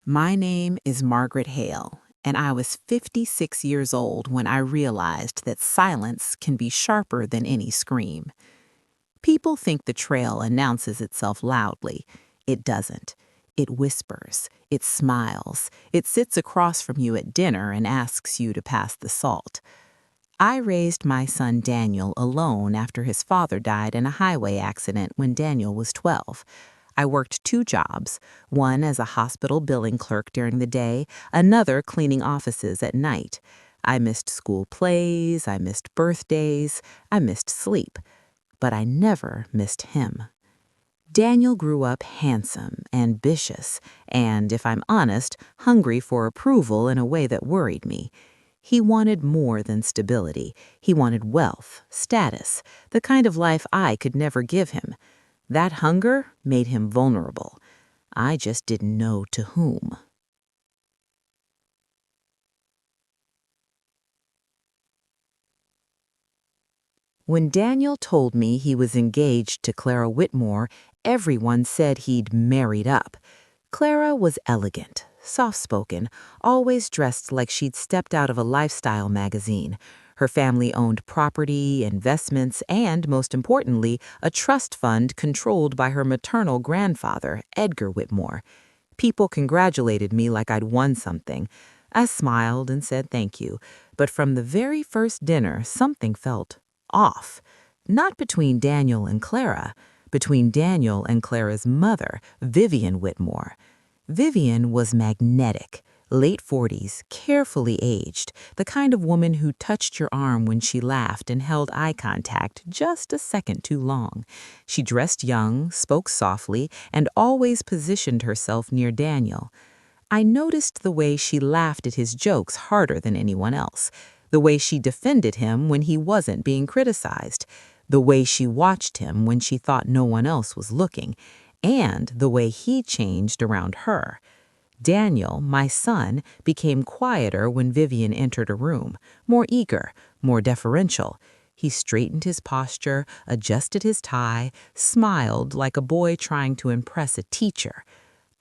My name is Margaret Hale, and I was 56 years old when I realized that silence can be sharper than any scream. People think the trail announces itself loudly. It doesn't. It whispers, it smiles, it sits across from you at dinner and asks you to pass the salt. I raised my son Daniel alone after his father died in a highway accident when Daniel was 12. I worked two jobs, one as a hospital billing clerk during the day, another cleaning offices at night. I missed school plays, I missed birthdays, I missed sleep, but I never missed him. Daniel grew up handsome, ambitious, and, if I'm honest, hungry for approval in a way that worried me. He wanted more than stability. He wanted wealth, status, the kind of life I could never give him. That hunger made him vulnerable. I just didn't know to whom. When Daniel told me he was engaged to Clara Whitmore, everyone said he'd married up. Clara was elegant, soft-spoken, always dressed like she'd stepped out of a lifestyle magazine. Her family owned property, investments, and, most importantly, a trust fund controlled by her maternal grandfather, Edgar Whitmore. People congratulated me like I'd won something. I smiled and said thank you, but from the very first dinner, something felt off. Not between Daniel and Clara, between Daniel and Clara's mother, Vivian Whitmore. Vivian was magnetic, late 40s, carefully aged, the kind of woman who touched your arm when she laughed and held eye contact just a second too long. She dressed young, spoke softly, and always positioned herself near Daniel. I noticed the way she laughed at his jokes harder than anyone else, the way she defended him when he wasn't being criticized, the way she watched him when she thought no one else was looking, and the way he changed around her. Daniel, my son, became quieter when Vivian entered a room, more eager, more deferential. He straightened his posture, adjusted his tie, smiled like a boy trying to impress a teacher.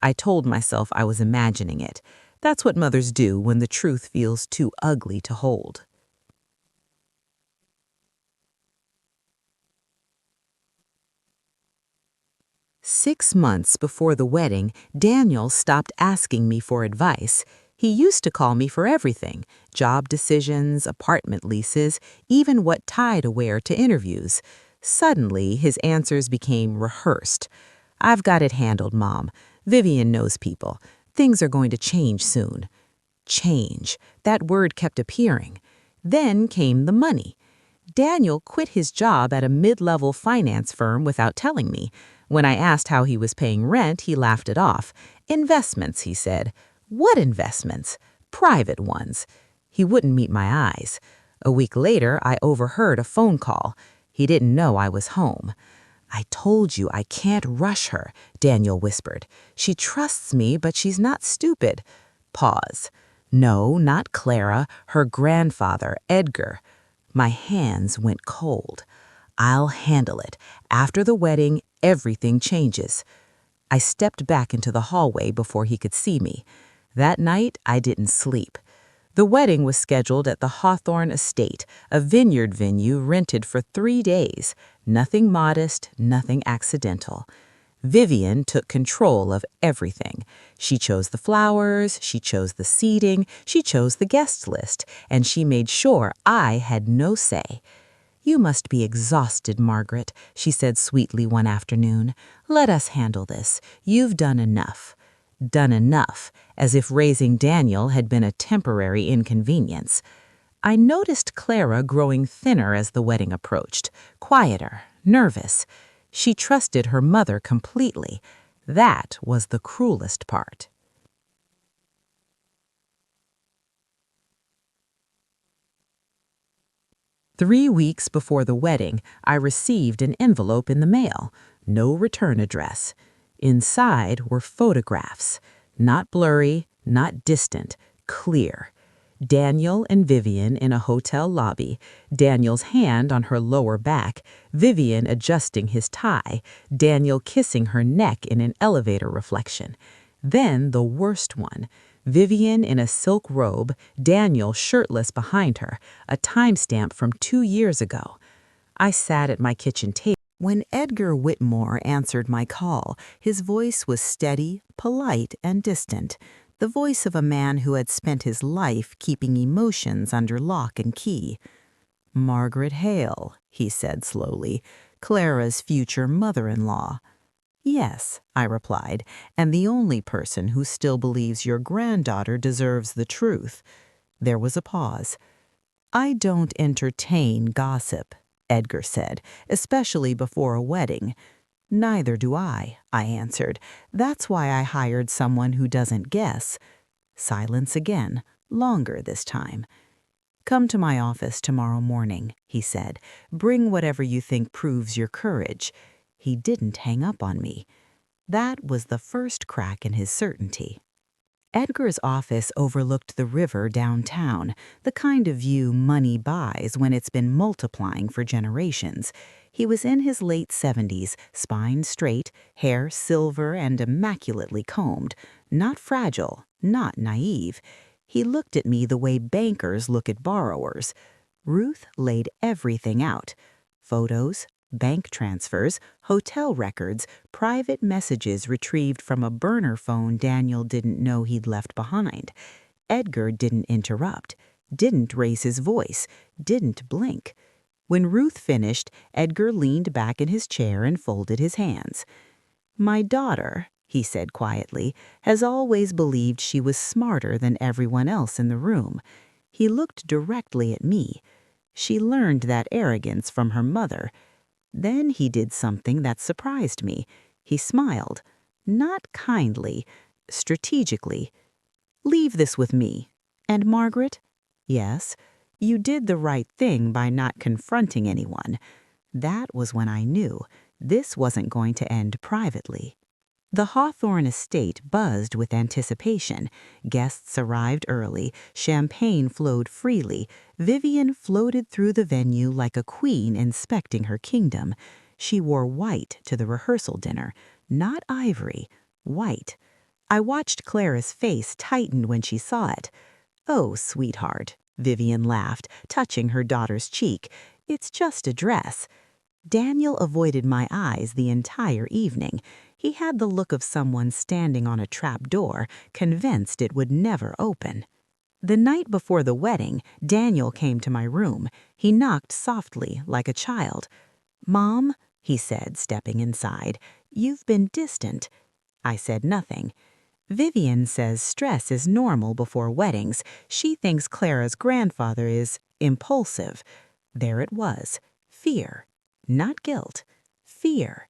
I told myself I was imagining it. That's what mothers do when the truth feels too ugly to hold. 6 months before the wedding, Daniel stopped asking me for advice. He used to call me for everything: job decisions, apartment leases, even what tie to wear to interviews. Suddenly, his answers became rehearsed. "I've got it handled, Mom. Vivian knows people. Things are going to change soon." Change. That word kept appearing. Then came the money. Daniel quit his job at a mid-level finance firm without telling me. When I asked how he was paying rent, he laughed it off. "Investments," he said. "What investments?" "Private ones." He wouldn't meet my eyes. A week later, I overheard a phone call. He didn't know I was home. "I told you I can't rush her," Daniel whispered. "She trusts me, but she's not stupid." Pause. "No, not Clara, her grandfather, Edgar." My hands went cold. "I'll handle it. After the wedding, everything changes." I stepped back into the hallway before he could see me. That night, I didn't sleep. The wedding was scheduled at the Hawthorne Estate, a vineyard venue rented for 3 days. Nothing modest, nothing accidental. Vivian took control of everything. She chose the flowers, she chose the seating, she chose the guest list, and she made sure I had no say. "You must be exhausted, Margaret," she said sweetly one afternoon. "Let us handle this. You've done enough." Done enough, as if raising Daniel had been a temporary inconvenience. I noticed Clara growing thinner as the wedding approached, quieter, nervous. She trusted her mother completely. That was the cruelest part. 3 weeks before the wedding, I received an envelope in the mail. No return address. Inside were photographs. Not blurry, not distant, clear. Daniel and Vivian in a hotel lobby, Daniel's hand on her lower back, Vivian adjusting his tie, Daniel kissing her neck in an elevator reflection. Then the worst one. Vivian in a silk robe, Daniel shirtless behind her, a timestamp from 2 years ago. I sat at my kitchen table. When Edgar Whitmore answered my call, his voice was steady, polite, and distant, the voice of a man who had spent his life keeping emotions under lock and key. "Margaret Hale," he said slowly, "Clara's future mother-in-law." "Yes," I replied, "and the only person who still believes your granddaughter deserves the truth." There was a pause. "I don't entertain gossip," Edgar said, "especially before a wedding." "Neither do I answered. "That's why I hired someone who doesn't guess." Silence again, longer this time. "Come to my office tomorrow morning," he said. "Bring whatever you think proves your courage." He didn't hang up on me. That was the first crack in his certainty. Edgar's office overlooked the river downtown, the kind of view money buys when it's been multiplying for generations. He was in his late 70s, spine straight, hair silver and immaculately combed. Not fragile, not naive. He looked at me the way bankers look at borrowers. Ruth laid everything out. Photos, bank transfers, hotel records, private messages retrieved from a burner phone Daniel didn't know he'd left behind. Edgar didn't interrupt, didn't raise his voice, didn't blink. When Ruth finished, Edgar leaned back in his chair and folded his hands. "My daughter," he said quietly, "has always believed she was smarter than everyone else in the room." He looked directly at me. "She learned that arrogance from her mother." Then he did something that surprised me. He smiled, not kindly, strategically. "Leave this with me. And Margaret?" "Yes, you did the right thing by not confronting anyone." That was when I knew this wasn't going to end privately. The Hawthorne estate buzzed with anticipation. Guests arrived early, champagne flowed freely, Vivian floated through the venue like a queen inspecting her kingdom. She wore white to the rehearsal dinner, not ivory, white. I watched Clara's face tighten when she saw it. "Oh, sweetheart," Vivian laughed, touching her daughter's cheek. "It's just a dress." Daniel avoided my eyes the entire evening. He had the look of someone standing on a trap door, convinced it would never open. The night before the wedding, Daniel came to my room. He knocked softly, like a child. "Mom," he said, stepping inside, "you've been distant." I said nothing. "Vivian says stress is normal before weddings. She thinks Clara's grandfather is impulsive." There it was, fear. Not guilt, fear.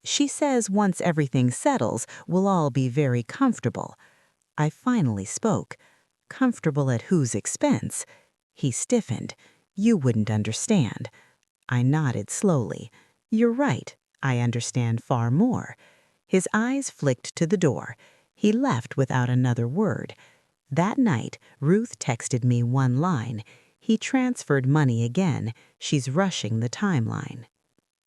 "She says once everything settles, we'll all be very comfortable." I finally spoke. "Comfortable at whose expense?" He stiffened. "You wouldn't understand." I nodded slowly. "You're right. I understand far more." His eyes flicked to the door. He left without another word. That night, Ruth texted me one line. "He transferred money again. She's rushing the timeline."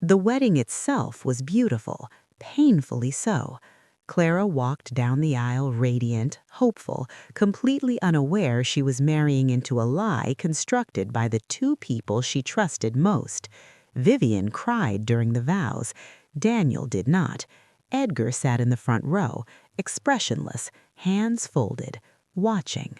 The wedding itself was beautiful, painfully so. Clara walked down the aisle radiant, hopeful, completely unaware she was marrying into a lie constructed by the two people she trusted most. Vivian cried during the vows. Daniel did not. Edgar sat in the front row, expressionless, hands folded, watching.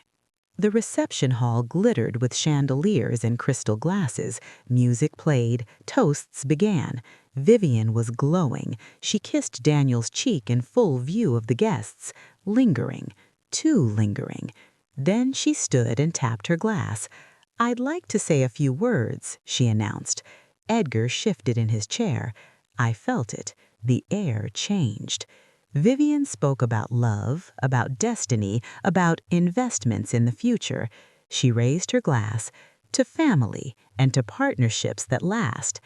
The reception hall glittered with chandeliers and crystal glasses. Music played. Toasts began. Vivian was glowing. She kissed Daniel's cheek in full view of the guests, lingering, too lingering. Then she stood and tapped her glass. "I'd like to say a few words," she announced. Edgar shifted in his chair. I felt it. The air changed. Vivian spoke about love, about destiny, about investments in the future. She raised her glass to family and to partnerships that last.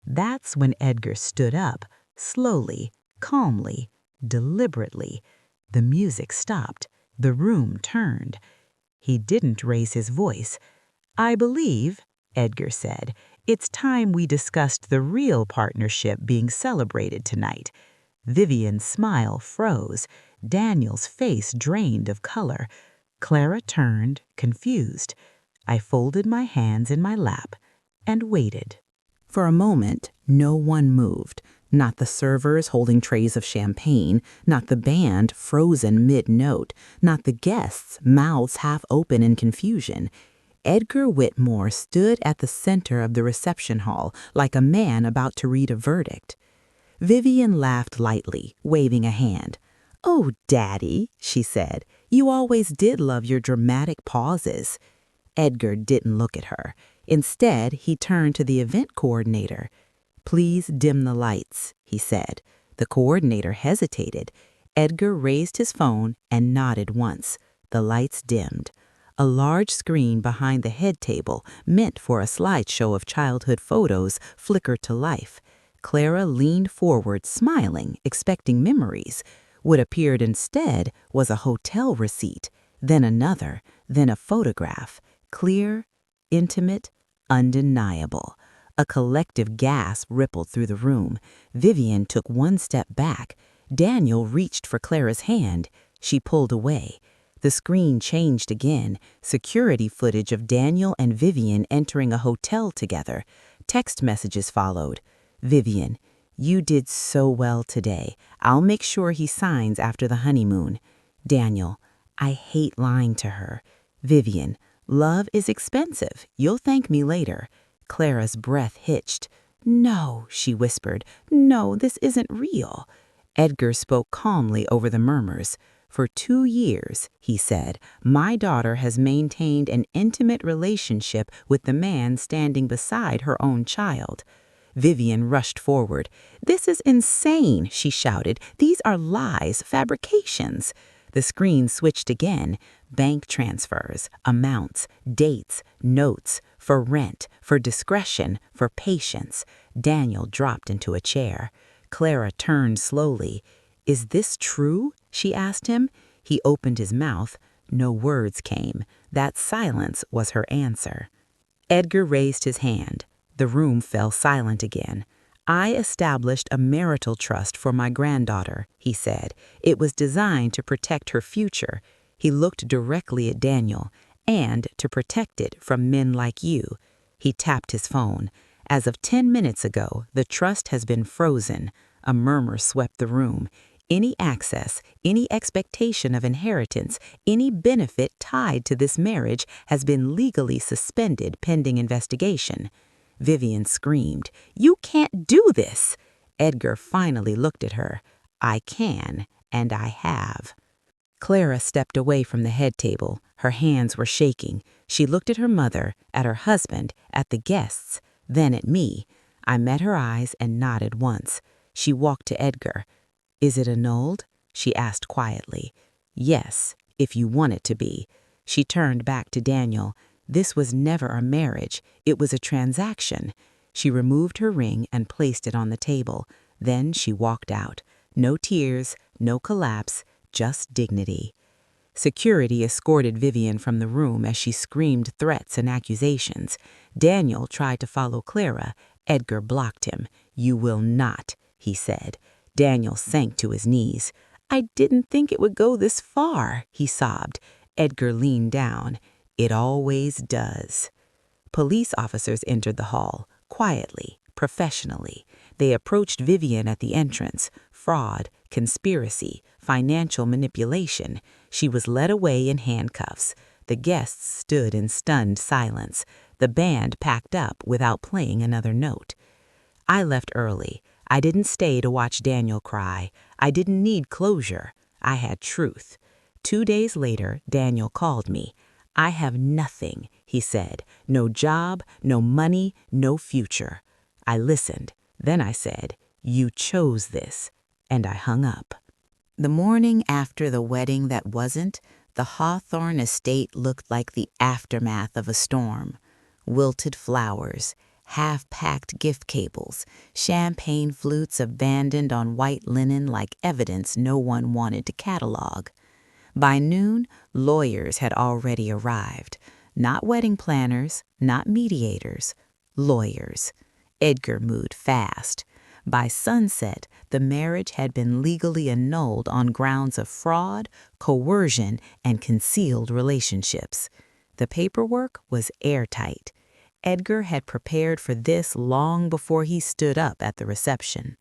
That's when Edgar stood up, slowly, calmly, deliberately. The music stopped. The room turned. He didn't raise his voice. "I believe," Edgar said, "it's time we discussed the real partnership being celebrated tonight." Vivian's smile froze. Daniel's face drained of color. Clara turned, confused. I folded my hands in my lap and waited. For a moment, no one moved. Not the servers holding trays of champagne, not the band frozen mid-note, not the guests, mouths half open in confusion. Edgar Whitmore stood at the center of the reception hall like a man about to read a verdict. Vivian laughed lightly, waving a hand. "Oh, Daddy," she said, "you always did love your dramatic pauses." Edgar didn't look at her. Instead, he turned to the event coordinator. "Please dim the lights," he said. The coordinator hesitated. Edgar raised his phone and nodded once. The lights dimmed. A large screen behind the head table, meant for a slideshow of childhood photos, flickered to life. Clara leaned forward, smiling, expecting memories. What appeared instead was a hotel receipt, then another, then a photograph. Clear, intimate, undeniable. A collective gasp rippled through the room. Vivian took one step back. Daniel reached for Clara's hand. She pulled away. The screen changed again. Security footage of Daniel and Vivian entering a hotel together. Text messages followed. "Vivian, you did so well today. I'll make sure he signs after the honeymoon." Daniel, "I hate lying to her." Vivian, "Love is expensive. You'll thank me later." Clara's breath hitched. "No," she whispered. "No, this isn't real." Edgar spoke calmly over the murmurs. "For 2 years," he said, "my daughter has maintained an intimate relationship with the man standing beside her own child." Vivian rushed forward. "This is insane," she shouted. "These are lies, fabrications." The screen switched again. Bank transfers, amounts, dates, notes, for rent, for discretion, for patience. Daniel dropped into a chair. Clara turned slowly. "Is this true?" she asked him. He opened his mouth. No words came. That silence was her answer. Edgar raised his hand. The room fell silent again. "I established a marital trust for my granddaughter," he said. "It was designed to protect her future." He looked directly at Daniel. "And to protect it from men like you." He tapped his phone. "As of 10 minutes ago, the trust has been frozen." A murmur swept the room. "Any access, any expectation of inheritance, any benefit tied to this marriage has been legally suspended pending investigation." Vivian screamed, "You can't do this!" Edgar finally looked at her. "I can, and I have." Clara stepped away from the head table. Her hands were shaking. She looked at her mother, at her husband, at the guests, then at me. I met her eyes and nodded once. She walked to Edgar. "Is it annulled?" she asked quietly. "Yes, if you want it to be." She turned back to Daniel. "This was never a marriage. It was a transaction." She removed her ring and placed it on the table. Then she walked out. No tears, no collapse, just dignity. Security escorted Vivian from the room as she screamed threats and accusations. Daniel tried to follow Clara. Edgar blocked him. "You will not," he said. Daniel sank to his knees. "I didn't think it would go this far," he sobbed. Edgar leaned down. "It always does." Police officers entered the hall, quietly, professionally. They approached Vivian at the entrance. Fraud, conspiracy, financial manipulation. She was led away in handcuffs. The guests stood in stunned silence. The band packed up without playing another note. I left early. I didn't stay to watch Daniel cry. I didn't need closure. I had truth. 2 days later, Daniel called me. "I have nothing," he said. "No job, no money, no future." I listened. Then I said, "You chose this." And I hung up. The morning after the wedding that wasn't, the Hawthorne estate looked like the aftermath of a storm. Wilted flowers, half-packed gift cables, champagne flutes abandoned on white linen like evidence no one wanted to catalog. By noon, lawyers had already arrived. Not wedding planners, not mediators, lawyers. Edgar moved fast. By sunset, the marriage had been legally annulled on grounds of fraud, coercion, and concealed relationships. The paperwork was airtight. Edgar had prepared for this long before he stood up at the reception.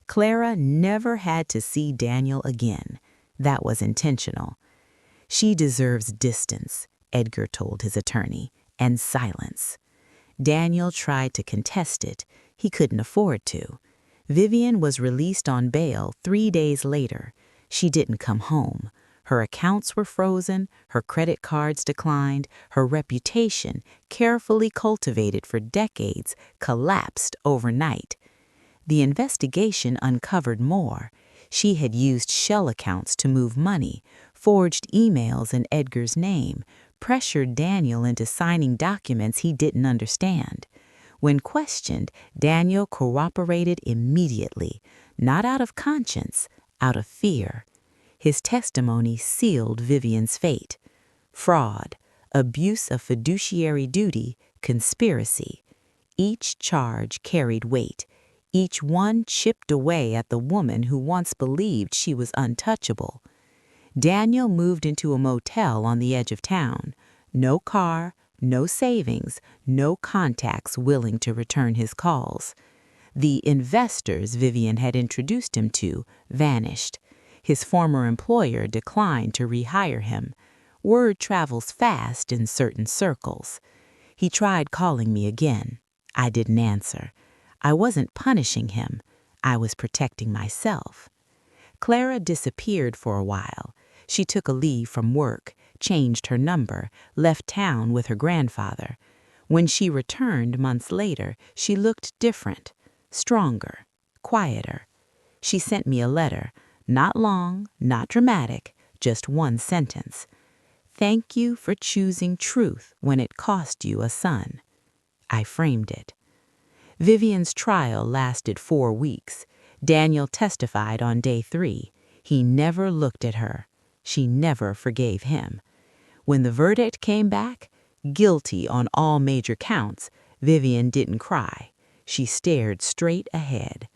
Clara never had to see Daniel again. That was intentional. She deserves distance, Edgar told his attorney, and silence. Daniel tried to contest it. He couldn't afford to. Vivian was released on bail 3 days later. She didn't come home. Her accounts were frozen, her credit cards declined, her reputation, carefully cultivated for decades, collapsed overnight. The investigation uncovered more. She had used shell accounts to move money, forged emails in Edgar's name, pressured Daniel into signing documents he didn't understand. When questioned, Daniel cooperated immediately, not out of conscience, out of fear. His testimony sealed Vivian's fate. Fraud, abuse of fiduciary duty, conspiracy. Each charge carried weight. Each one chipped away at the woman who once believed she was untouchable. Daniel moved into a motel on the edge of town. No car, no savings, no contacts willing to return his calls. The investors Vivian had introduced him to vanished. His former employer declined to rehire him. Word travels fast in certain circles. He tried calling me again. I didn't answer. I wasn't punishing him. I was protecting myself. Clara disappeared for a while. She took a leave from work, changed her number, left town with her grandfather. When she returned months later, she looked different, stronger, quieter. She sent me a letter. Not long, not dramatic, just one sentence. Thank you for choosing truth when it cost you a son. I framed it. Vivian's trial lasted 4 weeks. Daniel testified on day 3. He never looked at her. She never forgave him. When the verdict came back, guilty on all major counts, Vivian didn't cry. She stared straight ahead.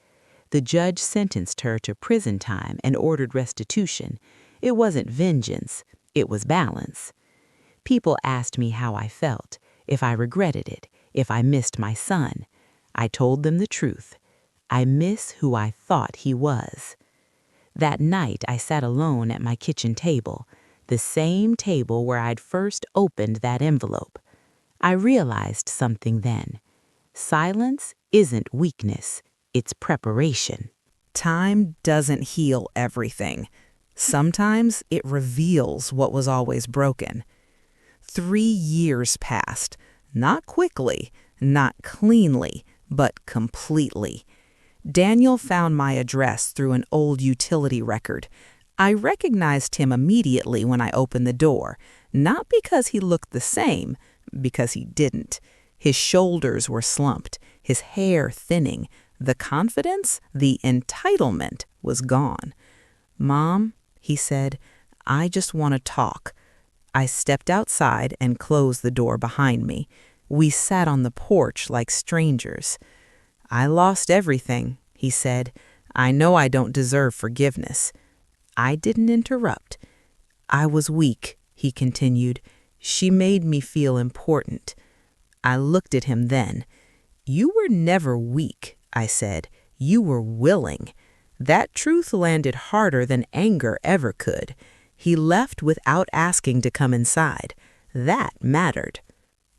The judge sentenced her to prison time and ordered restitution. It wasn't vengeance, it was balance. People asked me how I felt, if I regretted it, if I missed my son. I told them the truth. I miss who I thought he was. That night I sat alone at my kitchen table, the same table where I'd first opened that envelope. I realized something then. Silence isn't weakness. It's preparation. Time doesn't heal everything. Sometimes it reveals what was always broken. 3 years passed, not quickly, not cleanly, but completely. Daniel found my address through an old utility record. I recognized him immediately when I opened the door, not because he looked the same, because he didn't. His shoulders were slumped, his hair thinning. The confidence, the entitlement was gone. "Mom," he said, "I just want to talk." I stepped outside and closed the door behind me. We sat on the porch like strangers. "I lost everything," he said. "I know I don't deserve forgiveness." I didn't interrupt. "I was weak," he continued. "She made me feel important." I looked at him then. "You were never weak," I said. "You were willing." That truth landed harder than anger ever could. He left without asking to come inside. That mattered.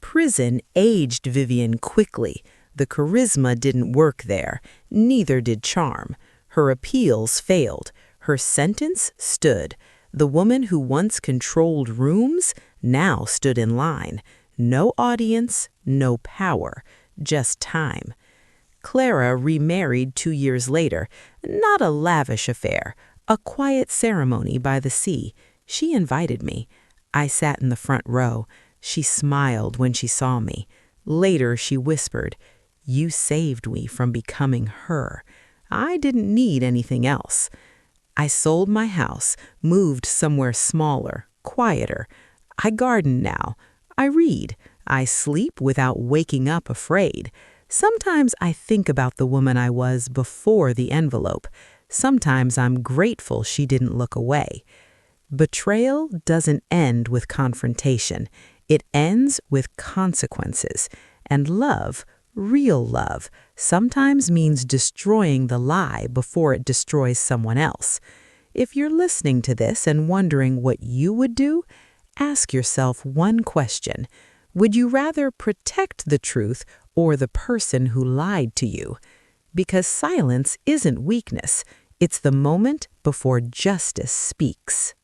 Prison aged Vivian quickly. The charisma didn't work there. Neither did charm. Her appeals failed. Her sentence stood. The woman who once controlled rooms now stood in line. No audience, no power, just time. Clara remarried 2 years later. Not a lavish affair, a quiet ceremony by the sea. She invited me. I sat in the front row. She smiled when she saw me. Later she whispered, "You saved me from becoming her." I didn't need anything else. I sold my house, moved somewhere smaller, quieter. I garden now. I read. I sleep without waking up afraid. Sometimes I think about the woman I was before the envelope. Sometimes I'm grateful she didn't look away. Betrayal doesn't end with confrontation. It ends with consequences. And love, real love, sometimes means destroying the lie before it destroys someone else. If you're listening to this and wondering what you would do, ask yourself one question. Would you rather protect the truth or the person who lied to you? Because silence isn't weakness. It's the moment before justice speaks.